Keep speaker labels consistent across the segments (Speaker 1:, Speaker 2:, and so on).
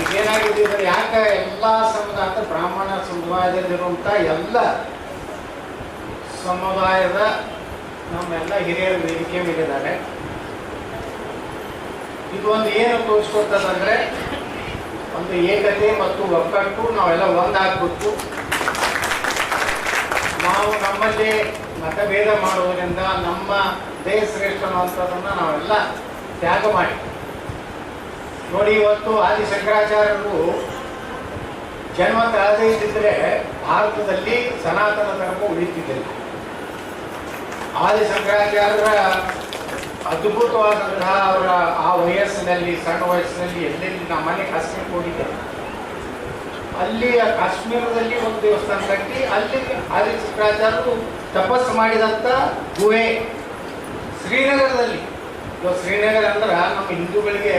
Speaker 1: ಈಗೇನಾಗಿದೆ ಅಂದರೆ ಯಾಕೆ ಎಲ್ಲ ಸಮುದಾಯ ಅಂತ ಬ್ರಾಹ್ಮಣ ಸಮುದಾಯದಲ್ಲಿರುವಂಥ ಎಲ್ಲ ಸಮುದಾಯದ ನಮ್ಮೆಲ್ಲ ಹಿರಿಯರು ವೇದಿಕೆ ಮೇಲಿದ್ದಾರೆ. ಇದು ಒಂದು ಏನು ತೋರಿಸ್ಕೊಳ್ತದಂದ್ರೆ ಒಂದು ಏಕತೆ ಮತ್ತು ಒಗ್ಗಟ್ಟು, ನಾವೆಲ್ಲ ಒಂದಾಗಬೇಕು. ನಾವು ನಮ್ಮಲ್ಲಿ ಮತಭೇದ ಮಾಡುವುದರಿಂದ ನಮ್ಮ ದೇಶ ಶ್ರೇಷ್ಠ ಅನ್ನುವಂಥದ್ದನ್ನು ನಾವೆಲ್ಲ ತ್ಯಾಗ ಮಾಡಿ ನೋಡಿ. ಇವತ್ತು ಆದಿಶಂಕರಾಚಾರ್ಯರು ಜನ್ಮ ತಾಳದೇ ಇದ್ದಿದ್ರೆ ಭಾರತದಲ್ಲಿ ಸನಾತನ ಧರ್ಮ ಉಳಿತಿದ್ದಿಲ್ಲ. ಆದಿಶಂಕರಾಚಾರ್ಯರ ಅದ್ಭುತವಾದಂತಹ ಅವರ ಆ ವಯಸ್ಸಿನಲ್ಲಿ, ಸಣ್ಣ ವಯಸ್ಸಿನಲ್ಲಿ ಎಲ್ಲೆಲ್ಲಿ ನಮ್ಮನೆ ಕಾಶ್ಮೀರ ಹೋಗಿದ್ದೆ, ಅಲ್ಲಿ ಆ ಕಾಶ್ಮೀರದಲ್ಲಿ ಒಂದು ದೇವಸ್ಥಾನ ಕಟ್ಟಿ ಅಲ್ಲಿ ಆದಿಶಂಕರಾಚಾರ್ಯರು ತಪಸ್ಸು ಮಾಡಿದಂಥ ಗುಹೆ ಶ್ರೀನಗರದಲ್ಲಿ. ಇವಾಗ ಶ್ರೀನಗರ ಅಂದ್ರೆ ನಮ್ಮ ಹಿಂದೂಗಳಿಗೆ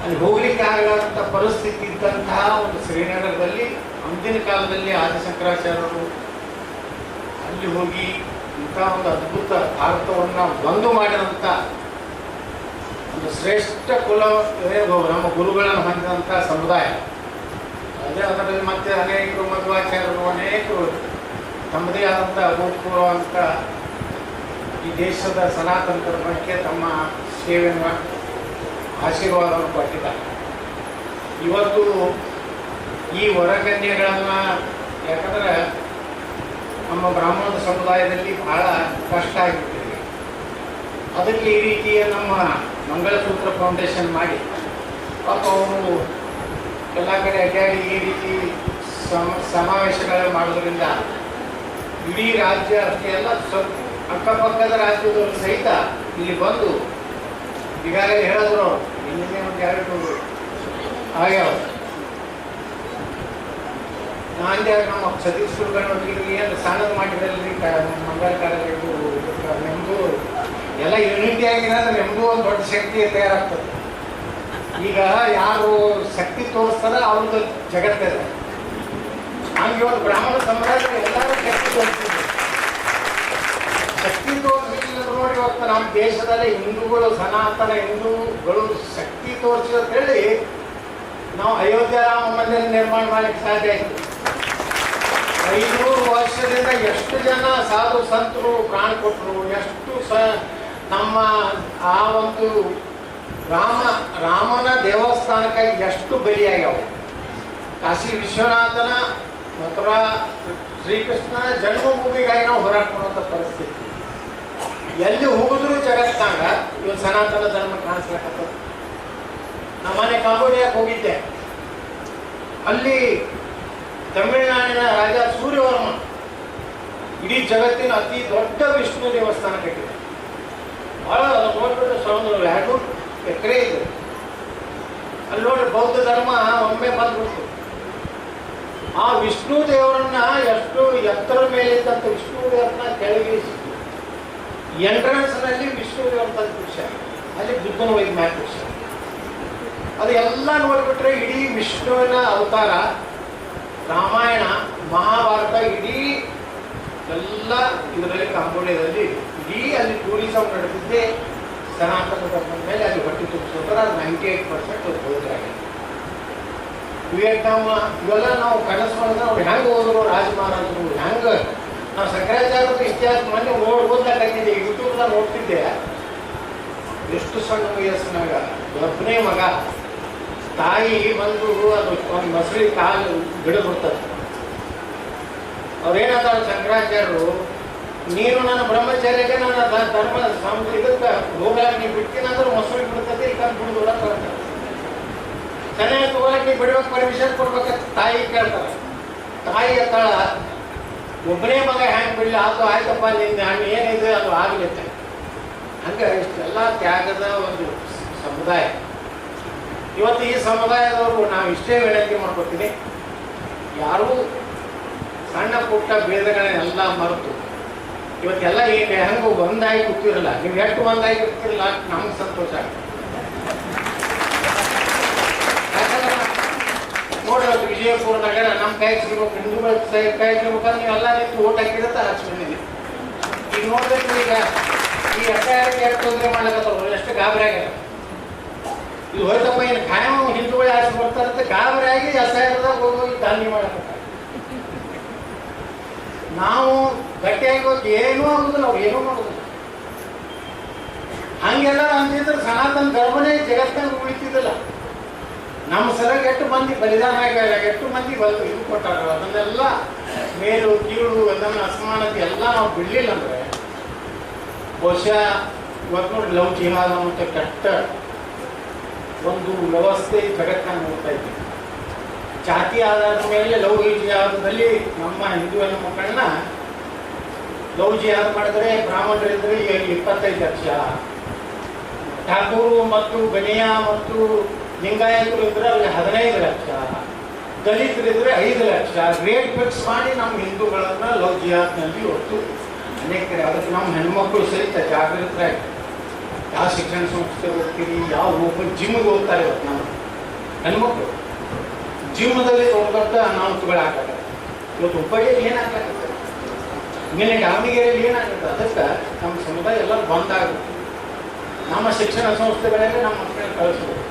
Speaker 1: ಅಲ್ಲಿ ಹೋಗ್ಲಿಕ್ಕೆ ಆಗಲಾರಂಥ ಪರಿಸ್ಥಿತಿ ಇದ್ದಂತಹ ಒಂದು ಶ್ರೀನಗರದಲ್ಲಿ ಅಂದಿನ ಕಾಲದಲ್ಲಿ ಆದಿಶಂಕರಾಚಾರ್ಯರು ಅಲ್ಲಿ ಹೋಗಿ ಇಂಥ ಒಂದು ಅದ್ಭುತ ಭಾರತವನ್ನು ಒಂದು ಮಾಡಿದಂಥ ಒಂದು ಶ್ರೇಷ್ಠ ಕುಲ ನಮ್ಮ ಗುರುಗಳನ್ನು ಹೊಂದಿದಂಥ ಸಮುದಾಯ. ಅದೇ ಅದರಲ್ಲಿ ಮತ್ತೆ ಅನೇಕರು ಮಧ್ವಾಚಾರ್ಯರು ಅನೇಕರು ತಮ್ಮದೇ ಆದಂಥ ಅಭೂತಪೂರ್ವ ಅಂತ ಈ ದೇಶದ ಸನಾತನ ಧರ್ಮಕ್ಕೆ ತಮ್ಮ ಸೇವೆಯನ್ನು ಆಶೀರ್ವಾದವನ್ನು ಕೊಟ್ಟಿದ್ದಾರೆ. ಇವತ್ತು ಈ ವರಕನ್ಯೆಗಳನ್ನು ಯಾಕಂದರೆ ನಮ್ಮ ಬ್ರಾಹ್ಮಣದ ಸಮುದಾಯದಲ್ಲಿ ಬಹಳ ಕಷ್ಟ ಆಗಿಬಿಟ್ಟಿದೆ. ಅದಕ್ಕೆ ಈ ರೀತಿಯ ನಮ್ಮ ಮಂಗಳಸೂತ್ರ ಫೌಂಡೇಶನ್ ಮಾಡಿ ಪಾಪ ಅವರು ಎಲ್ಲ ಕಡೆ ಅಡ್ಡಾಡಿ ಈ ರೀತಿ ಸಮಾವೇಶಗಳನ್ನು ಮಾಡೋದ್ರಿಂದ ಇಡೀ ರಾಜ್ಯ ಅಷ್ಟೇ ಎಲ್ಲ ಅಕ್ಕಪಕ್ಕದ ರಾಜ್ಯದವರು ಸಹಿತ ಇಲ್ಲಿ ಬಂದು ಈಗಾಗಲೇ ಹೇಳಿದ್ರು ನಿನ್ನೆ ಒಂದು ಎರಡು ಆಗ್ಯಾವ. ನಾಂದೇ ನಮ್ಮ ಸತೀಶ್ ಕುಲಕರ್ಣಿ ಏನು ಸಣ್ಣದು ಮಾಡಿದ್ರಲ್ಲಿ ಮಂಗಳ ಕಾರ್ಯಗಳು ನಮ್ಮದು ಎಲ್ಲ ಯೂನಿಟಿ ಆಗಿದೆ ಅಂದ್ರೆ ನಮಗೂ ಒಂದು ದೊಡ್ಡ ಶಕ್ತಿ ತಯಾರಾಗ್ತದೆ. ಈಗ ಯಾರು ಶಕ್ತಿ ತೋರಿಸ್ತಾರ ಅವ್ರದ್ದು ಜಗತ್ತಿದೆ. ಹಂಗೆ ಇವತ್ತು ಬ್ರಾಹ್ಮಣ ಸಮುದಾಯ ಎಲ್ಲರೂ ಶಕ್ತಿ ತೋರಿಸ್ತಿದ್ರು. ಶಕ್ತಿ ತೋರಿಸಲಿಲ್ಲ ನೋಡಿ ಇವತ್ತು ನಮ್ಮ ದೇಶದಲ್ಲಿ ಹಿಂದೂಗಳು, ಸನಾತನ ಹಿಂದೂಗಳು ಶಕ್ತಿ ತೋರಿಸಿದ ಹೇಳಿ ನಾವು ಅಯೋಧ್ಯ ರಾಮ ಮಂದಿರ ನಿರ್ಮಾಣ ಮಾಡಲಿಕ್ಕೆ ಸಾಧ್ಯ ಆಯಿತು. 500 ವರ್ಷದಿಂದ ಎಷ್ಟು ಜನ ಸಾಧು ಸಂತರು ಪ್ರಾಣ ಕೊಟ್ಟರು, ಎಷ್ಟು ನಮ್ಮ ಆ ಒಂದು ರಾಮನ ದೇವಸ್ಥಾನಕ್ಕಾಗಿ ಎಷ್ಟು ಬಲಿಯಾಗ್ಯಾವ. ಕಾಶಿ ವಿಶ್ವನಾಥನ ಮಥುರಾ ಶ್ರೀಕೃಷ್ಣನ ಜನ್ಮಭೂಮಿಗಾಗಿ ನಾವು ಹೋರಾಟ ಮಾಡುವಂಥ ಪರಿಸ್ಥಿತಿ. ಎಲ್ಲಿ ಹೋಗಿದ್ರು ಜಗತ್ತಾಗ ಇವತ್ತು ಸನಾತನ ಧರ್ಮ ಕಾಣಿಸ್ಲಿಕ್ಕತ್ತದ. ನಮ್ಮನೆ ಕಾಂಬೋಡಿಯಾಕ್ಕೆ ಹೋಗಿದ್ದೆ. ಅಲ್ಲಿ ತಮಿಳುನಾಡಿನ ರಾಜ ಸೂರ್ಯವರ್ಮ ಇಡೀ ಜಗತ್ತಿನ ಅತಿ ದೊಡ್ಡ ವಿಷ್ಣು ದೇವಸ್ಥಾನ ಕಟ್ಟಿದೆ. ಭಾಳ ನೋಡ್ಬಿಟ್ಟು 200 ಎಕರೆ ಇದೆ. ಅಲ್ಲಿ ನೋಡ್ರಿ ಬೌದ್ಧ ಧರ್ಮ ಒಮ್ಮೆ ಬಂದ್ಬಿಡ್ತು. ಆ ವಿಷ್ಣು ದೇವರನ್ನ ಎಷ್ಟು ಎತ್ತರ ಮೇಲೆ ಇದ್ದಂಥ ವಿಷ್ಣು ದೇವರನ್ನ ಕೆಳಗಿಳಿಸಿ ಎಂಟ್ರೆನ್ಸ್ನಲ್ಲಿ ವಿಷ್ಣು ದೇವರ ತಂದು ಪುರುಷ, ಅಲ್ಲಿ ಬುದ್ಧನ ವೈದ್ಯ ಮ್ಯಾಕ್ ಪುರುಷ. ಅದು ಎಲ್ಲ ನೋಡಿಬಿಟ್ರೆ ಇಡೀ ವಿಷ್ಣುವಿನ ಅವತಾರ, ರಾಮಾಯಣ, ಮಹಾಭಾರತ ಇಡೀ ಎಲ್ಲ ಇದರಲ್ಲಿ ಕಾಂಬೋಡಿಯಾದಲ್ಲಿ ಇಡೀ ಅಲ್ಲಿ ಟೂರಿಸಮ್ ನಡೆದಿದ್ದೇ ಸನಾತನ ಧರ್ಮದ ಮೇಲೆ. ಅಲ್ಲಿ ಹೊಟ್ಟೆ ತುಂಬಿಸೋದ್ರೆ ಅದು 98% ಹೋದ್ರಾಗಿದೆ. ವಿಯೆಟ್ನಾಂ ಇವೆಲ್ಲ ನಾವು ಕನಸು ಮಾಡಿದ್ರೆ ಅವ್ರು ಹೆಂಗೆ ಹೋದ್ರು, ರಾಜ ಮಹಾರಾಜರು ಹೆಂಗೆ. ನಾವು ಶಂಕರಾಚಾರ್ಯದ ಇತಿಹಾಸ ಮೊನ್ನೆ ಓದ್ಲಾಕಿದ್ದೆ, ಯೂಟ್ಯೂಬ್ದಾಗ ನೋಡ್ತಿದ್ದೆ. ಎಷ್ಟು ಸಣ್ಣ ವಯಸ್ಸಿನಾಗ ಒಬ್ಬನೇ ಮಗ, ತಾಯಿ ಬಂದು ಅದು ಒಂದು ಮೊಸಳಿ ಕಾಲು ಬಿಡಬಿಡ್ತದೆ. ಅವ್ರೇನಂತಾರೆ ಶಂಕರಾಚಾರ್ಯರು, ನೀನು ನನ್ನ ಬ್ರಹ್ಮಚಾರ್ಯಗೆ ನನ್ನ ಧರ್ಮ ಇದಕ್ಕೆ ಹೋಗಕ್ಕೆ ನೀವು ಬಿಡ್ತೀನಂದ್ರೆ ಮೊಸಳಿ ಬಿಡ್ತದೆ, ಈಗ ಬಿಡುದು ಹೇಳ್ತಾರೆ. ಚೆನ್ನಾಗಿ ತಗೊಳಕ್ಕೆ ನೀವು ಬಿಡ್ಬೇಕು, ಪರ್ಮಿಷನ್ ಕೊಡ್ಬೇಕಂತ ತಾಯಿ ಕೇಳ್ತಾರೆ. ತಾಯಿ ಎತ್ತಾಳ, ಒಬ್ಬನೇ ಮಗ ಹ್ಯಾಂಗೆ ಬಿಡಲಿ, ಅದು ಆಯ್ತಪ್ಪ ನಿಂದ ಹಣ್ಣು ಏನಿದೆ ಅದು ಆಗಲಿತ್ತೆ. ಹಂಗೆ ಇಷ್ಟೆಲ್ಲ ತ್ಯಾಗದ ಒಂದು ಸಮುದಾಯ. ಇವತ್ತು ಈ ಸಮುದಾಯದವರು ನಾವು ಇಷ್ಟೇ ವಿನಂತಿ ಮಾಡ್ಕೊತೀನಿ, ಯಾರೂ ಸಣ್ಣ ಪುಟ್ಟ ಭೇದಗಳನ್ನೆಲ್ಲ ಮರೆತು ಇವತ್ತೆಲ್ಲ ಈಗ ಹೆಂಗೆ ಒಂದಾಗಿ ಕೂತಿರಲ್ಲ. ನೀವು ಎಷ್ಟು ಒಂದಾಗಿ ಕೂತಿರಲ್ಲ ನಮ್ಗೆ ಸಂತೋಷ ಆಗ್ತದೆ. ಯಾಕಂದ್ರೆ ನೋಡ್ರಿ ವಿಜಯಪುರ ನಗರ ನಮ್ಮ ಕೈ ಸಿಗ್ಬೇಕು, ಹಿಂದೂಗಳ ಕೈ ಸಿಗ್ಬೇಕಂದ್ರೆ ನೀವೆಲ್ಲ ನಿಂತು ಓಟ್ ಹಾಕಿರತ್ತೆ ಹಚ್ಕೊಂಡಿದ್ದೀನಿ. ಈಗ ನೋಡ್ಬೇಕು, ಈಗ ಈ ತೊಂದರೆ ಮಾಡ್ಲಿಕ್ಕೆ ಎಷ್ಟು ಗಾಬರಿ ಆಗ್ಯಾರ. ಇದು ಹೋಯ್ತಪ್ಪ, ಇನ್ನು ಖಾಯಂ ಹಿಂದೂಗಳೇ ಆರಿಸಿ ಬರ್ತಾರೆ. ದಾನಿ ಮಾಡಬೇಕು. ನಾವು ಗಟ್ಟಿಯಾಗಿ ಹೋಗಿ ಏನೂ ಆಗುದಿಲ್ಲ, ಅವ್ರು ಏನೂ ಮಾಡುದಿಲ್ಲ. ಹಂಗೆಲ್ಲ ಅಂತಿದ್ರೆ ಸನಾತನ ಧರ್ಮನೇ ಜಗತ್ತಿನ ಉಳಿತಿದ್ದಿಲ್ಲ. ನಮ್ಮ ಸಲಗ ಎಷ್ಟು ಮಂದಿ ಬಲಿದಾನ ಆಗ್ಯಾರ, ಎಷ್ಟು ಮಂದಿ ಇದು ಕೊಟ್ಟಾರ, ಅದನ್ನೆಲ್ಲ ಮೇಲು ಕೀಳು ಅದನ್ನ ಅಸಮಾನತೆ ಎಲ್ಲ ನಾವು ಬಿಡಲಿಲ್ಲ ಅಂದ್ರೆ ಬಹುಶಃ ಇವತ್ತು ನೋಡಿ ಲವ್ ಜಿಹಾದ್ ಅಂತ ಕೆಟ್ಟ ಒಂದು ವ್ಯವಸ್ಥೆ ಜಗತ್ತನ್ನ ನೋಡ್ತಾ ಇದ್ದೀವಿ. ಜಾತಿ ಆಧಾರದ ಮೇಲೆ ಲವ್ ಜಿಹಾದದಲ್ಲಿ ನಮ್ಮ ಹಿಂದೂ ಹೆಣ್ಣು ಮಕ್ಕಳನ್ನ ಲವ್ ಜಿಹಾದ್ ಮಾಡಿದ್ರೆ ಬ್ರಾಹ್ಮಣರಿದ್ರೆ 25 ಲಕ್ಷ, ಠಾಕೂರು ಮತ್ತು ಗಣಿಯ ಮತ್ತು ಲಿಂಗಾಯತರು ಇದ್ರೆ ಅವ್ರಿಗೆ 15 ಲಕ್ಷ, ದಲಿತರಿದ್ರೆ 5 ಲಕ್ಷ ರೇಟ್ ಫಿಕ್ಸ್ ಮಾಡಿ ನಮ್ಮ ಹಿಂದೂಗಳನ್ನ ಲವ್ ಜಿಹಾದ್ನಲ್ಲಿ ಹೊತ್ತು ಅನೇಕ. ಅದಕ್ಕೆ ನಮ್ಮ ಹೆಣ್ಮಕ್ಳು ಸಹಿತ ಜಾಗೃತರಾಗಿ ಯಾವ ಶಿಕ್ಷಣ ಸಂಸ್ಥೆ ಹೋಗ್ತೀರಿ, ಯಾವ ಓಪನ್ ಜಿಮ್ಗೆ ಹೋಗ್ತಾರೆ. ಇವತ್ತು ನಮ್ಮ ಹೆಣ್ಮಕ್ಳು ಜಿಮ್ದಲ್ಲಿ ದೊಡ್ಡ ದೊಡ್ಡ ಅನಾಹುತಗಳಾಗತ್ತೆ. ಇವತ್ತು ಹುಬ್ಬಳ್ಳಿಯಲ್ಲಿ ಏನಾಗತ್ತೆ, ಮೇಲೆ ದಾವಣಗೆರೆಯಲ್ಲಿ ಏನಾಗುತ್ತೆ, ಅದಕ್ಕೆ ನಮ್ಮ ಸಮುದಾಯ ಎಲ್ಲ ಬಂದಾಗುತ್ತೆ. ನಮ್ಮ ಶಿಕ್ಷಣ ಸಂಸ್ಥೆಗಳಲ್ಲಿ ನಮ್ಮ ಮಕ್ಕಳನ್ನ ಕಳಿಸ್ಬೋದು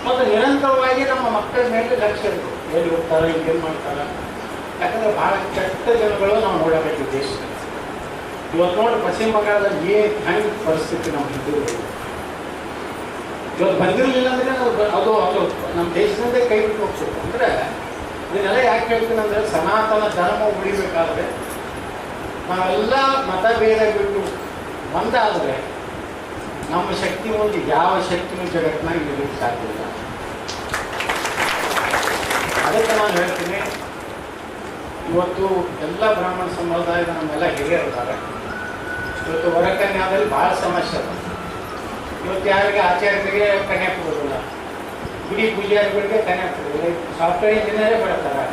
Speaker 1: ಮತ್ತು ನಿರಂತರವಾಗಿ ನಮ್ಮ ಮಕ್ಕಳ ಮೇಲೆ ಲಕ್ಷ್ಯ ಇರಬೇಕು. ಎಲ್ಲಿ ಹೋಗ್ತಾರೆ, ಏನು ಮಾಡ್ತಾರೆ. ಯಾಕಂದರೆ ಭಾಳ ಕೆಟ್ಟ ಜನಗಳು ನಾವು ನೋಡಬೇಕು ದೇಶದಲ್ಲಿ. ಇವತ್ತು ನೋಡಿ ಪಶ್ಚಿಮ ಬಂಗಾಳದಲ್ಲಿ ಏನು ಹೆಂಗೆ ಪರಿಸ್ಥಿತಿ ನಮ್ಮ ಹಿಂದೂಗಳು ಇವತ್ತು ಬಂದಿರಲಿಲ್ಲ ಅಂದರೆ ಅದು ನಮ್ಮ ದೇಶದಿಂದೇ ಕೈ ಬಿಟ್ಟು ಹೋಗ್ಬೇಕು. ಅಂದರೆ ಇದನ್ನೆಲ್ಲ ಯಾಕೆ ಹೇಳ್ತೀನಿ ಅಂದರೆ ಸನಾತನ ಧರ್ಮ ಉಳಿಬೇಕಾದ್ರೆ ನಾವೆಲ್ಲ ಮತಭೇದ ಬಿಟ್ಟು ಒಂದಾದರೆ ನಮ್ಮ ಶಕ್ತಿ ಒಂದು ಯಾವ ಶಕ್ತಿನೂ ಜಗತ್ತಿನಾಗ ಇರಲಿಕ್ಕೆ ಸಾಧ್ಯ ಇಲ್ಲ. ಅದಕ್ಕೆ ನಾನು ಹೇಳ್ತೀನಿ, ಇವತ್ತು ಎಲ್ಲ ಬ್ರಾಹ್ಮಣ ಸಮುದಾಯದ ನಮ್ಮೆಲ್ಲ ಹಿರಿಯರಿದ್ದಾರೆ. ಇವತ್ತು ಹೊರಕನ್ಯಾದಲ್ಲಿ ಭಾಳ ಸಮಸ್ಯೆ ಅದ. ಇವತ್ತು ಯಾರಿಗೆ ಆಚಾರ್ಯರಿಗೆ ಕನ್ಯಾ ಕೊಡೋದಿಲ್ಲ, ಗುಡಿ ಪೂಜಾರಿಗಳಿಗೆ ಕನ್ಯಾ ಕೊಡೋದಿಲ್ಲ, ಸಾಫ್ಟ್ವೇರ್ ಇಂಜಿನಿಯರೇ ಬಿಡ್ತಾರೆ.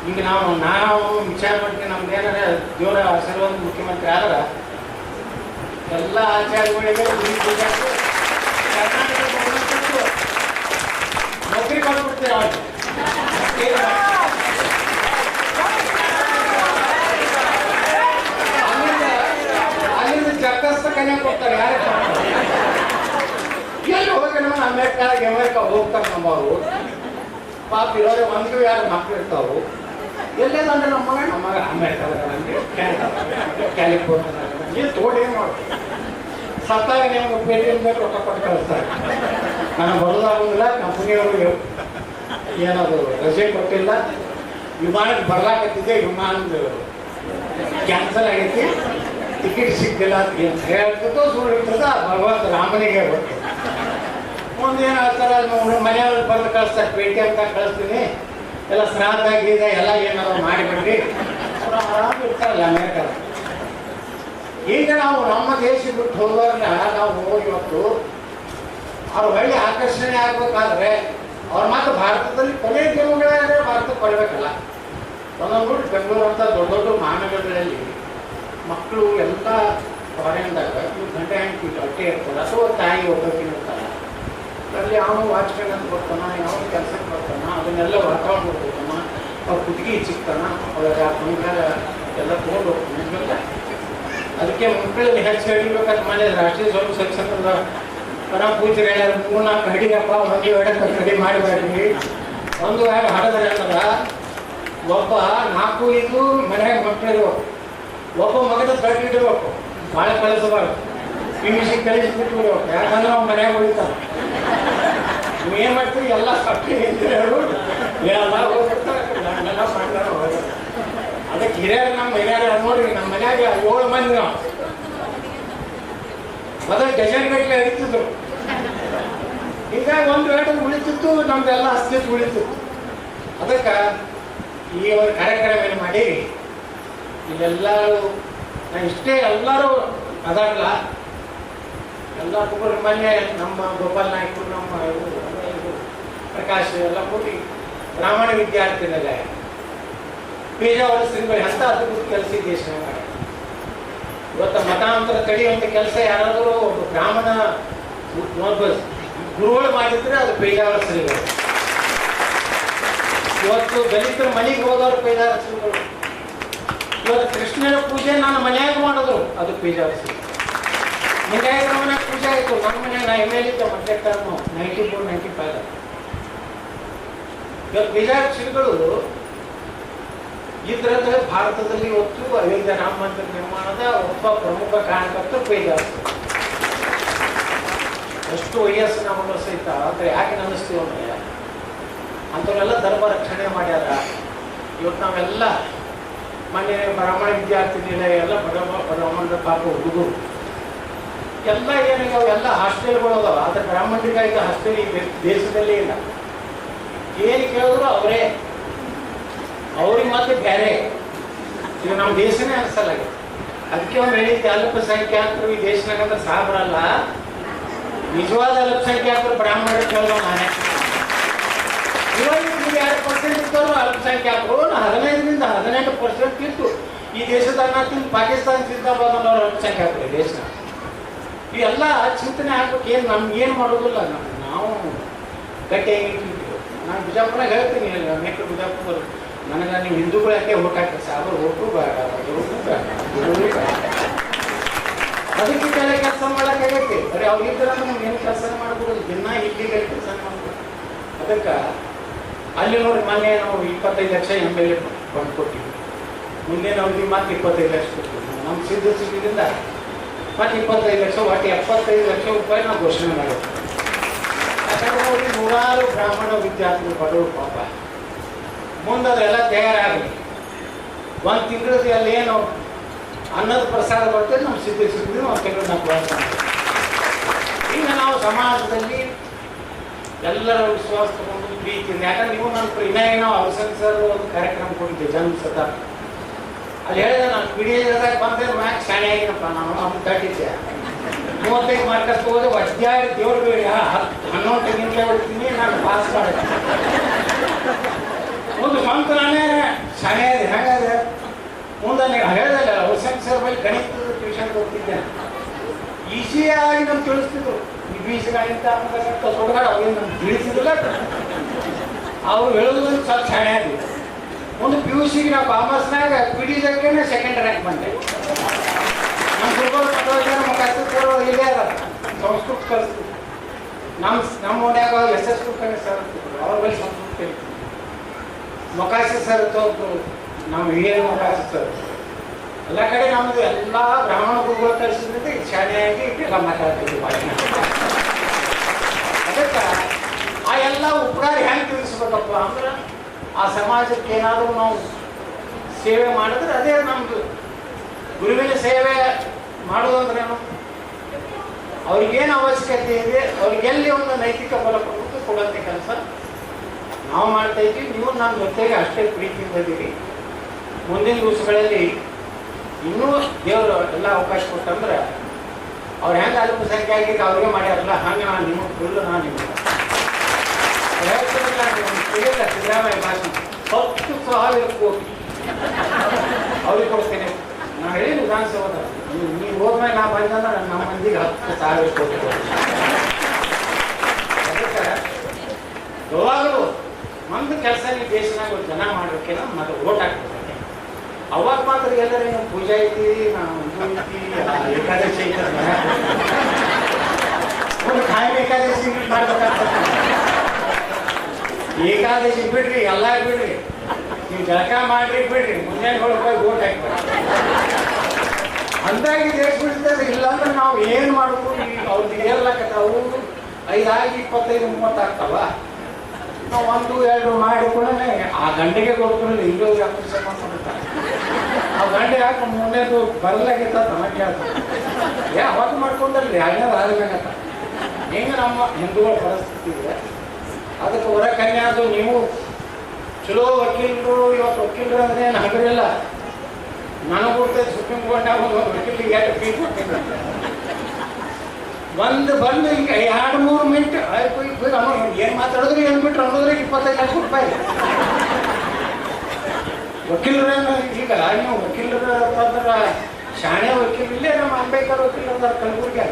Speaker 1: ಈಗ ನಾವು ವಿಚಾರ ಮಾಡ್ತೀವಿ, ನಮ್ದು ಏನಾರ ದೇವರ ಆಶೀರ್ವಾದ ಮುಖ್ಯಮಂತ್ರಿ ಆದ್ರೆ ಎಲ್ಲ ಆಚಾರ್ಯಗಳಿಗೆ ಗುಡಿ ಪೂಜಾರಿಗೆ ಕರ್ನಾಟಕ ನೌಕರಿ ಕೊಟ್ಬಿಡ್ತೀರ. ಅಲ್ಲಿಂದ ಚಕ್ಕಸ್ತ ಕನ್ಯಾ ಕೊಡ್ತಾರೆ. ಯಾರೇ ಕೊಡ್ತಾರೆ? ಎಲ್ಲಿ ಹೋಗಿ ನಮ್ಮ ಅಮೆರಿಕ ಹೋಗ್ತಾರೆ. ನಮ್ಮವರು ಪಾಪ ಇರೋದೇ ಒಂದು ಯಾರು ಮಕ್ಕಳು ಇರ್ತಾವು. ಎಲ್ಲೇದಂದ್ರೆ ನಮ್ಮ ಮಗ ಅಮೆರಿಕಾದಲ್ಲಿ ಕ್ಯಾಲಿಫೋರ್ನಿಯಾದಲ್ಲಿ ತೋಟ ಏನು ಮಾಡ್ತಾರೆ. ಸತ್ತಾಗ ನಿಮ್ಗೆ ಪೇಟಿಎಂ ಮೇಲೆ ರೊಕ್ಕ ಕೊಟ್ಟು ಕಳಿಸ್ತಾರೆ. ನಾನು ಬರೋದಾಗೋದಿಲ್ಲ, ಕಂಪನಿಯವರು ಏನದು ರಜೆ ಕೊಟ್ಟಿಲ್ಲ, ವಿಮಾನಕ್ಕೆ ಬರ್ಲಾಕತ್ತಿದ್ದೆ, ವಿಮಾನದ ಕ್ಯಾನ್ಸಲ್ ಆಗೈತಿ, ಟಿಕೆಟ್ ಸಿಗ್ತಿಲ್ಲ ಅಂತ ಹೇಳ್ತದೋ ಸುಳ್ಳು ಇರ್ತದ. ಭಗವಂತ ರಾಮನಿಗೆ ಗೊತ್ತು. ಮುಂದೇನು ಹೇಳ್ತಾರೆ, ಮನೆಯವ್ರಿಗೆ ಬರೆದು ಕಳಿಸ್ತಾರೆ, ಪೇಟಿ ಅಂತ ಕಳಿಸ್ತೀನಿ, ಎಲ್ಲ ಶ್ರಾದ್ದ ಗೀದ ಎಲ್ಲ ಏನಾದ್ರು ಮಾಡಿಬಿಡ್ರಿ, ಅವ್ರು ಆರಾಮ ಇರ್ತಾರಲ್ಲ ಅಮೇರಿಕಾದ. ಈಗ ನಾವು ನಮ್ಮ ದೇಶ ಬಿಟ್ಟು ಹೋಗೋರನ್ನ ನಾವು ಇವತ್ತು ಅವ್ರ ಒಳ್ಳೆ ಆಕರ್ಷಣೆ ಆಗಬೇಕಾದ್ರೆ ಅವ್ರ ಮಾತ್ರ ಭಾರತದಲ್ಲಿ ಕೊನೆ ದಿನಗಳೇ ಭಾರತಕ್ಕೆ ಬರಬೇಕಲ್ಲ. ಒಂದೊಂದು ಬೆಂಗಳೂರು ಅಂತ ದೊಡ್ಡ ದೊಡ್ಡ ಮಹಾನಗರಗಳಲ್ಲಿ ಮಕ್ಕಳು ಎಲ್ಲ ಫಾರಿನ್ದಾಗ ಗಂಟೆ ಹೆಂಗೆ ಹೊಟ್ಟೆ ಇರ್ತಾರೆ, ಅಥವಾ ತಾಯಿ ಒಬ್ಬಾಕಿನ ಇರ್ತಾರೆ. ಅಲ್ಲಿ ಅವನು ವಾಚ್ಮ್ಯಾನ್ ಅಂತ ಬರ್ತಾನ, ಯಾವ ಕೆಲಸಕ್ಕೆ ಬರ್ತಾನ, ಅದನ್ನೆಲ್ಲ ವಾತಾವರಣ ಹೋಗ್ತಾನ, ಅವ್ರ ಕುತ್ತಿಗೆ ಚಿಕ್ತಾನ, ಅವ್ರ ಬಂಗಾರ ಎಲ್ಲ ತೊಗೊಂಡು ಹೋಗ್ತಾನೆ. ಅದಕ್ಕೆ ಮಕ್ಕಳಲ್ಲಿ ಹೆಚ್ಚು ಹಿಡಿಬೇಕಂತ ಮಾಡಿ ರಾಷ್ಟ್ರೀಯ ಸ್ವಯಂ ಸೇವಕ ಸಂಘದ ಪರಮ ಪೂಜೆ 3-4 ಹಿಡಿಯಪ್ಪ, ಒಂದು ಎಡಕ್ಕೆ ರೆಡಿ ಮಾಡಿಬೇಡ್ರಿ. ಒಂದು ಹಾಡಿದ್ರೆ ಏನಂದ್ರೆ ಒಬ್ಬ 4-5 ಮನೆಯಾಗ ಮಕ್ಕಳಿರ್ಬೇಕು, ಒಬ್ಬ ಮಗದ ಕಟ್ಟಿ ಇಡಬೇಕು, ಭಾಳ ಕಳಿಸಬಾರ್ದು, ಪಿಮಿಸಿ ಕಳಿಸ್ಬಿಟ್ಟು ಬಿಡ್ಬೇಕು. ಯಾಕಂದ್ರೆ ಅವ್ನು ಮನೆಯಾಗ ಉಳಿತಾನೆ. ನೀವು ಏನು ಮಾಡ್ತೀವಿ, ಎಲ್ಲ ಕಟ್ಟಿ ನಿಂತಿರೋರು ಎಲ್ಲ ಹೋಗ್ಬಿಡ್ತಾರೆ, ನನ್ನೆಲ್ಲ ಮಾಡ್ತಾರೆ ಹೋಗೋದು. ಅದಕ್ಕೆ ಹಿರಿಯರು ನಮ್ಮ ಹಿರಿಯರು ನೋಡ್ರಿ, ನಮ್ಮ ಮನ್ಯಾಗ 7 ಮಂದಿ ನಾವು ಮೊದಲು ಡಜನ್ಗಟ್ಟಲೆ ಅಡಿತಿದ್ರು. ಈಗ ಒಂದು ವೇಳೆ ಉಳಿತಿತ್ತು, ನಮ್ದೆಲ್ಲ ಅಸ್ತಿತ್ವ ಉಳಿತಿತ್ತು. ಅದಕ್ಕೆ ಈ ಒಂದು ಕಾರ್ಯಕ್ರಮ ಮಾಡಿ ಇಲ್ಲೆಲ್ಲರೂ ನಾನು ಇಷ್ಟೇ ಎಲ್ಲರೂ ಅದಾಗಲ್ಲ, ಎಲ್ಲ ಕುಟುಂಬ ಮೊನ್ನೆ ನಮ್ಮ ಗೋಪಾಲ್ ನಾಯ್ಕರು, ನಮ್ಮ ಪ್ರಕಾಶ್ ಎಲ್ಲ ಕೂಡಿ ಬ್ರಾಹ್ಮಣ ವಿದ್ಯಾರ್ಥಿಗಳೇ ಪೇಜಾವರ ಶ್ರೀಗಳು ಎಂಥ ಅದ್ಭುತ ಕೆಲಸ ಈ ದೇಶ. ಇವತ್ತು ಮತಾಂತರ ತಡೆಯುವಂಥ ಕೆಲಸ ಯಾರಾದರೂ ಒಬ್ಬ ಬ್ರಾಹ್ಮಣ ಗುರುಗಳು ಮಾಡಿದ್ರೆ ಅದು ಪೇಜಾವರ ಶ್ರೀಗಳು. ಇವತ್ತು ದಲಿತರ ಮನೆಗೆ ಹೋದವರು ಪೇಜಾವರ ಶ್ರೀಗಳು. ಇವತ್ತು ಕೃಷ್ಣನ ಪೂಜೆ ನಾನು ಮನೆಯಾಗ ಮಾಡಿದ್ರು, ಅದು ಪೇಜಾವರ ಶ್ರೀ. ಲಿಂಗಾಯತರ ಮನೆಯಾಗ ಪೂಜೆ ಆಯಿತು, ನಮ್ಮ ಮನೆಯಾಗ ನಾ ML ಇದ್ದೆ ಮತ್ತೆ ಟರ್ಮು 94-95. ಇವತ್ತು ಬೀಜಾಕ್ಷರಿಗಳು ಇದ್ರದ ಭಾರತದಲ್ಲಿ ಇವತ್ತು ಅಯೋಧ್ಯ ರಾಮ ಮಂದಿರ ನಿರ್ಮಾಣದ ಒಬ್ಬ ಪ್ರಮುಖ ಕಾರಣಕರ್ತರು ಬೀಜಾಕ್ಷ. ಎಷ್ಟು ವಯಸ್ಸು ನಮಗೂ ಸಹಿತ ಆದರೆ ಯಾಕೆ ಅನ್ನಿಸ್ತೀವಿ ಅಂದರೆ ಅಂಥವರೆಲ್ಲ ಧರ್ಮ ರಕ್ಷಣೆ ಮಾಡ್ಯಾರ. ಇವತ್ತು ನಾವೆಲ್ಲ ಮೊನ್ನೆ ಬ್ರಾಹ್ಮಣ ವಿದ್ಯಾರ್ಥಿ ನಿಲಯ ಎಲ್ಲ ಬ್ರಾಹ್ಮಣರ ಪಾಪ ಹುಡುಗರು ಎಲ್ಲ ಏನಿದಾವೆ ಎಲ್ಲ ಹಾಸ್ಟೆಲ್ಗಳು ಅದಾವ. ಆದರೆ ಬ್ರಾಹ್ಮಣರಿಗಾಗಿ ಹಾಸ್ಟೆಲ್ ಈ ದೇಶದಲ್ಲೇ ಇಲ್ಲ. ಏನು ಕೇಳಿದ್ರು ಅವರೇ ಅವ್ರಿಗೆ ಮತ್ತೆ ಬೇರೆ. ಈಗ ನಮ್ಮ ದೇಶನೇ ಅನಿಸಲ್ಲ. ಅದಕ್ಕೆ ಒಂದು ಹೇಳಿದ್ದೆ, ಅಲ್ಪಸಂಖ್ಯಾತರು ಈ ದೇಶನಾಗಂದ್ರೆ ಸಾಬ್ರಲ್ಲ, ನಿಜವಾದ ಅಲ್ಪಸಂಖ್ಯಾತರು ಬ್ರಾಹ್ಮಣರು ಕೇಳೋ ನಾನೇ. ಇವಾಗ 2% ಇದ್ದವರು ಅಲ್ಪಸಂಖ್ಯಾತರು 15% ಇತ್ತು. ಈ ದೇಶದಾಗ ತಿಂದು ಪಾಕಿಸ್ತಾನ ಸಿಂದಾಬಾದ್ನವ್ರು ಅಲ್ಪಸಂಖ್ಯಾತರು ಈ ದೇಶ. ಇವೆಲ್ಲ ಚಿಂತನೆ ಆಗ್ಬೇಕು. ಏನು ನಮ್ಗೆ ಏನು ಮಾಡೋದಿಲ್ಲ. ನಾವು ಗಟ್ಟಿಯಾಗಿ ನಾನು ಬಿಜಾಪುರನಾಗ ಹೇಳ್ತೀನಿ, ಅನೇಕ ಬಿಜಾಪುರದವರು ನನಗೆ ನೀವು ಹಿಂದೂಗಳು ಯಾಕೆ ಓಟ್ ಹಾಕ್ತಾರೆ ಸಾಬರು ಓಟು ಬೇಡ ಅದಕ್ಕೆ ಕೆಲ ಕೆಲಸ ಮಾಡೋಕ್ಕಾಗೈತಿ. ಬರೀ ಅವ್ರಿದ್ರೆ ನಮ್ಗೆ ಏನು ಕೆಲಸ ಮಾಡ್ಬೋದು, ದಿನ ಇಲ್ಲಿಗೆ ಕೆಲಸ ಮಾಡ್ಬೋದು. ಅದಕ್ಕೆ ಅಲ್ಲಿ ನೋಡಿ ಮೊನ್ನೆ ನಾವು 25 ಲಕ್ಷ MLA ಫಂಡ್ ಕೊಟ್ಟಿದ್ವಿ. ಮುಂದಿನ ಅವಧಿ ಮತ್ತೆ 25 ಲಕ್ಷ ಕೊಟ್ಟಿದ್ವಿ. ನಮ್ಮ ಸಿದ್ಧದಿಂದ ಮತ್ತೆ 25 ಲಕ್ಷ, ಒಟ್ಟು 75 ಲಕ್ಷ ರೂಪಾಯಿ ನಾವು ಘೋಷಣೆ ಮಾಡಿದ್ವಿ. ಯಾಕಂದ್ರೆ ಅವ್ರಿಗೆ ನೂರಾರು ಬ್ರಾಹ್ಮಣ ವಿದ್ಯಾರ್ಥಿಗಳು ಬಡವರು ಪಾಪ ಮುಂದೆ ಅದೆಲ್ಲ ತಯಾರಾಗಲಿ. ಒಂದು ತಿಂಗಳದ್ದು ಅಲ್ಲಿ ಏನು ಅನ್ನದ ಪ್ರಸಾದ ಬರ್ತದೆ ನಮ್ಮ ಸಿದ್ಧಿಸಿದ್ವಿ. ಒಂದು ತಿಂಗಳು ನಾವು ಪ್ರವಾಸ ಈಗ ನಾವು ಸಮಾಜದಲ್ಲಿ ಎಲ್ಲರ ವಿಶ್ವಾಸ ತಗೊಂಡು ಪ್ರೀತಿಯಿಂದ, ಯಾಕಂದ್ರೆ ನೀವು ನನ್ನ ಇನ್ನೇನೋ ಅವಸನ್ ಸರ್ ಒಂದು ಕಾರ್ಯಕ್ರಮ ಕೊಟ್ಟಿದ್ದೆ ಜನ್ಮ ಶತಾಬ್ದಿ. ಅಲ್ಲಿ ಹೇಳಿದೆ ನಾನು ಪಿಡಿದಾಗ ಬಂದ್ರೆ ಮ್ಯಾಕ್ ಶಾಣೆ ಆಗಿನಪ್ಪ, ನಾನು ಅವ್ನು ತಟ್ಟಿದ್ದೆ 35 ಮಾರ್ಕಸ್ ತಗೋದು ಅಧ್ಯಾಯ ದೇವ್ರು ಬೇಡ 11 ತೆಂಗಿನಕಾಯಿ ಹೊಡ್ತೀನಿ ನಾನು ಪಾಸ್ ಮಾಡಿದೆ. ಒಂದು ಸ್ವಂತ ನಾನೇ ಶಾಣೆ ಇದೆ. ಹಾಗಾದ್ರೆ ಮುಂದೆ ನೀವು ಹೇಳಿದಲ್ಲ ಅವಸನ್ ಸರ್ ಬಳಿ ಗಣಿತದ ಟ್ಯೂಷನ್ ಹೋಗ್ತಿದ್ದೆ. ಈಸಿಯಾಗಿ ನಮ್ಗೆ ತಿಳಿಸ್ತಿದ್ರು. ಈ ಬೀಜಗಳಿಂದ ಸೊಡಗಾಡ ಅವೇನು ನಮ್ಗೆ ತಿಳಿಸಿದಿಲ್ಲ. ಅವ್ರು ಹೇಳೋದನ್ನು ಸ್ವಲ್ಪ ಶಾಣೆ ಆದ್ವಿ. ಒಂದು PUC ನಾವು ಕಾಮರ್ಸ್ನಾಗ ಪಿಡಿದಕ್ಕೇನೆ 2nd ರ್ಯಾಂಕ್ ಬಂದೆ. ನಮ್ಮ ಗುರುಗಳು ಇಲ್ಲೇ ಅದ ಸಂಸ್ಕೃತ ಕಲಿಸ್ತಿದ್ರು. ನಮ್ಮ ಮನ್ಯಾಗ SS ಕುಲಕರ್ಣಿ ಸರ್ ಇರ್ತಿದ್ರು, ಅವ್ರ ಬಳಿ ಸಂಸ್ಕೃತ ಕಲಿತಿದ್ರು. ಮೊಕಾಸಿ ಸರ್ ಇತ್ತು, ನಮ್ಮ ಹಿರಿಯರ ಮೊಕಾಸಿ ಸರ್. ಎಲ್ಲ ಕಡೆ ನಮ್ಮದು ಎಲ್ಲ ಬ್ರಾಹ್ಮಣ ಗುರುಗಳು ಕಲಿಸಿದ್ರೆ ಶಾಣೆಯಾಗಿ ಎಲ್ಲ ಮಾತಾಡ್ತಿದ್ವಿ ಭಾಷಣ. ಅದಕ್ಕೆ ಆ ಎಲ್ಲ ಉಪಕಾರ ಹೆಂಗೆ ತಿಳಿಸ್ಬೇಕಪ್ಪ ಅಂದ್ರೆ ಆ ಸಮಾಜಕ್ಕೆ ಏನಾದರೂ ನಾವು ಸೇವೆ ಮಾಡಿದ್ರೆ ಅದೇ ನಮ್ಮದು. ಗುರುವಿನ ಸೇವೆ ಮಾಡೋದಂದ್ರೇನು, ಅವ್ರಿಗೇನು ಅವಶ್ಯಕತೆ ಇದೆ, ಅವ್ರಿಗೆಲ್ಲಿ ಒಂದು ನೈತಿಕ ಫಲ ಕೊಡುವಂಥ ಕೆಲಸ ನಾವು ಮಾಡ್ತಾ ಇದ್ದೀವಿ. ನೀವು ನಮ್ಮ ಜೊತೆಗೆ ಅಷ್ಟೇ ಪ್ರೀತಿಯಿಂದ ಇದ್ದೀರಿ. ಮುಂದಿನ ದಿವಸಗಳಲ್ಲಿ ಇನ್ನೂ ದೇವರು ಎಲ್ಲ ಅವಕಾಶ ಕೊಟ್ಟಂದ್ರೆ ಅವ್ರು ಹೆಂಗೆ ಅಲ್ಪಸಂಖ್ಯಾತರಿಗೆ ಅವ್ರಿಗೆ ಮಾಡ್ಯಾರಲ್ಲ ಹಂಗೆ ನಾನು ನಿಮಗೆ ಫುಲ್ಲು ನಾನು ನಿಮಗೆ ಸಿದ್ದರಾಮಯ್ಯ ಭಾಷಣ 10,000 ಕೋಟಿ ಅವ್ರಿಗೆ ಕೊಡ್ತೇನೆ. ನಾನು ಹೇಳಿ ವಿಧಾನಸೌಧ ನೀವು ಹೋದ್ಮೇಲೆ ನಾ ಬಂದಂದ್ರೆ ನಮ್ಮ ಮಂದಿಗೆ 10,000 ಕೋಟಿ. ಅದಕ್ಕೆ ಯಾವಾಗಲೂ ಒಂದು ಕೆಲಸ ನೀವು ದೇಶನಾಗ ಜನ ಮಾಡ್ಬೇಕೇನೋ ಮತ್ತೆ ಓಟ್ ಹಾಕ್ಬೇಕು. ಅವಾಗ ಮಾತ್ರ ಎಲ್ಲರೂ ನೀವು ಪೂಜೆ ಐತಿ, ನಾವು ಐತಿ, ಏಕಾದಶಿ ಐತಿ, ಒಂದು ಖಾಯಂ ಏಕಾದಶಿ ಮಾಡ್ಬೇಕಾಗ್ತದೆ. ಏಕಾದಶಿ ಬಿಡ್ರಿ, ಎಲ್ಲ ಬಿಡ್ರಿ, ನೀವು ಜಳಕ ಮಾಡ್ರಿ ಬಿಡ್ರಿ, ಮುಂಜಾನೆ ಹೋಗಿ ಓಟ್ ಹಾಕ್ಬೇಕು. ಅಂದಾಗಿ ದೇಶ ಬಿಡ್ತದೆ. ಇಲ್ಲಾಂದ್ರೆ ನಾವು ಏನು ಮಾಡ್ಬೋದು, ಅವ್ರಿಗೆ ಏರ್ಲಾಕತ್ತಾವು 5 ಆಗಿ 25 30 ಆಗ್ತಾವ. ನಾವು 1 2 ಮಾಡಿಕೊಂಡೇ ಆ ಗಂಟೆಗೆ ಕೊಡ್ಕೊಂಡು ಇಲ್ಲೂ ಅಪೇಕ್ಷೆ ಮಾಡ್ಕೊಂಡಿರ್ತಾರೆ. ಆ ಗಂಟೆ ಹಾಕಿ ಮುಂದೇದು ಬರಲಾಗಿತ್ತ ತಮಗೆ ಅವಾಗ ಮಾಡ್ಕೊಂಡಲ್ಲಿ ಯಾರ್ಯಾರು ಆಗಲಾಗತ್ತ. ಹೆಂಗೆ ನಮ್ಮ ಹಿಂದೂಗಳ ಪರಿಸ್ಥಿತಿ ಇದೆ. ಅದಕ್ಕೆ ಹೊರ ಕನ್ಯಾದು ನೀವು ಚಲೋ ವಕೀಲರು. ಇವತ್ತು ವಕೀಲರು ಅಂದ್ರೆ ಏನು ಹಗರಿಲ್ಲ. ನನಗೆ ಕೊಡ್ತೈತೆ ಸುಪ್ರೀಂ ಕೋರ್ಟ್ನಾಗ ಒಂದು ವಕೀಲಿಗೆ ಎಷ್ಟು ಫೀ ಕೊಟ್ಟಿಲ್ಲ. ಬಂದು ಈಗ 2-3 ಮಿನಿಟ್ ಏನು ಮಾತಾಡಿದ್ರು ಏನು ಬಿಟ್ರು ಅನ್ನೋದ್ರೆ 25 ಲಕ್ಷ ರೂಪಾಯಿ. ವಕೀಲರೇನು ಈಗ ನೀವು ವಕೀಲರ ಅಂತಂದ್ರೆ ಶಾಣೆ ವಕೀಲ ಇಲ್ಲೇ ನಮ್ಮ ಅಂಬೇಡ್ಕರ್ ವಕೀಲರ ಕಲಬುರ್ಗಿ.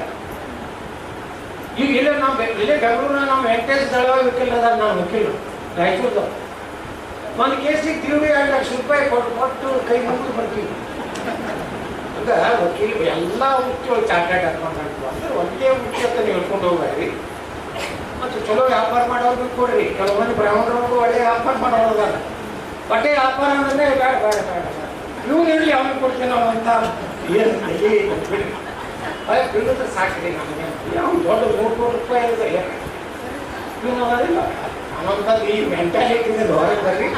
Speaker 1: ಈಗ ಇಲ್ಲೇ ಇಲ್ಲೇ ಬೆಂಗಳೂರಿನ ನಮ್ಮ ವೆಂಕಟೇಶ್ ದಳವಾಯಿ ವಕೀಲ ಅದಾರ. ನಾನು ವಕೀಲರು ರಾಯಚೂರ್ದು. ಒಂದು ಕೇಸಿಗೆ 2 ಲಕ್ಷ ರೂಪಾಯಿ ಕೊಟ್ಟು ಕೈ ಮುಗಿದು ಬರ್ತೀವಿ. ಈಗ ವಕೀಲ ಎಲ್ಲ ಮುಖ್ಯವಾಗಿ ಚಾರ್ಟರ್ಡ್ ಅಕೌಂಟೆಂಟ್ ಅಂದ್ರೆ ಒಂದೇ ಮುಖ್ಯ ಅಂತ ನೀವು ಹೇಳ್ಕೊಂಡು ಹೋಗ್ಬೇಡ್ರಿ. ಮತ್ತು ಚಲೋ ವ್ಯಾಪಾರ ಮಾಡೋರ್ಗೂ ಕೊಡ್ರಿ. ಕೆಲವೊಂದು ಬ್ರಾಹ್ಮಣರಿಗೂ ಒಳ್ಳೆ ವ್ಯಾಪಾರ ಮಾಡೋದಲ್ಲ, ಬಟ್ಟೆ ವ್ಯಾಪಾರ ಅಂದ್ರೆ ಬೇಡ ಬೇಡ ಬೇಡ ಬೇಡ, ಇವ್ನು ಇರಲಿ ಅವ್ನಿಗೆ ಕೊಡ್ತೀನಿ ನಾವು ಅಂತ ಏನು ಬಿಡ್ರಿ. ಬಿಡುತ್ತೆ ಸಾಕ್ರಿ ನಮಗೆ. ಯಾವ ದೊಡ್ಡ 3 ಕೋಟಿ ರೂಪಾಯಿ ಇದೆ ಇವನು ಅದಲ್ಲ ಅನ್ನೋಂಥದ್ದು ಈ ಮೆಂಟಾಲಿಟಿಯಿಂದ ಹೊರಗೆ ಬರ್ರಿ.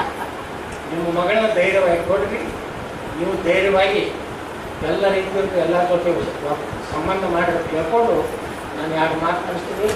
Speaker 1: ನಿಮ್ಮ ಮಗಳನ್ನ ಧೈರ್ಯವಾಗಿ ಕೊಡ್ರಿ. ನೀವು ಧೈರ್ಯವಾಗಿ ಎಲ್ಲ ರೀತಿಯಂತೂ ಎಲ್ಲ ಜೊತೆ ಸಂಬಂಧ ಮಾಡಿ ತಿಳ್ಕೊಂಡು ನಾನು 2 ಮಾತು ಕಳಿಸ್ತೀನಿ.